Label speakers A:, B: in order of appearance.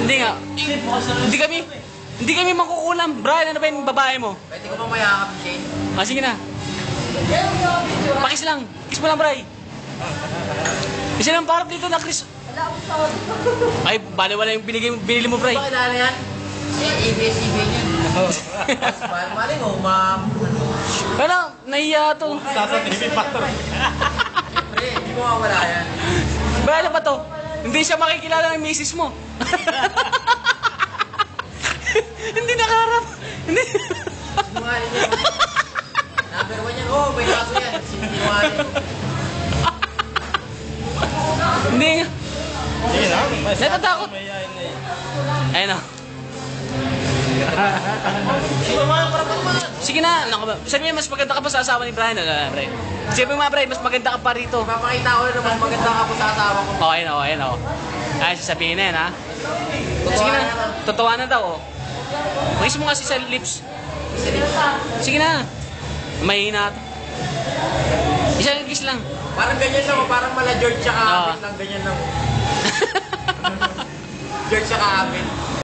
A: Hindi nga. Hindi kami mangkukulam. Brian, ano ba yung babae mo?
B: Pwede ko bang mayakap, Shane?
A: Ah, sige na. Pakis lang. Kiss mo lang, Bri. Isa lang parang dito na, Chris. Ay, baliwala yung binili mo, Bri.
B: Bakit ano yan? ABS-CBN yan. Mali mo,
A: Pero, nahiya to.
C: Sasa TV pa to.
B: Siyempre, hindi mo mawala yan.
A: Ba, ano ba to? Hindi siya makikilala ng misis mo. Hindi nakaharap. Hindi.
B: Sinungaling yan. Number 1 yan. Oh, may kaso yan. Sinungaling.
A: Hindi nga.
C: Sige lang.
A: Natatakot.
C: Mayayain na eh.
A: Ayun o. Sige na. Sabi niya, mas maganda ka pa sa asawa ni Brian. Brian. Sabi mo nga, Brian, mas maganda ka pa rito.
B: Papakita ko na mas maganda ka po sa asawa ko.
A: Okay na, okay na. Ay, sasabihin na yan, ha? Sige na. Totoo na daw, oh. Makis mo kasi sa lips. Sige na. Mahina ito. Isang kiss lang.
B: Parang ganyan lang, parang mala George tsaka
A: Oo.
B: Abit lang, ganyan lang. George tsaka Abit.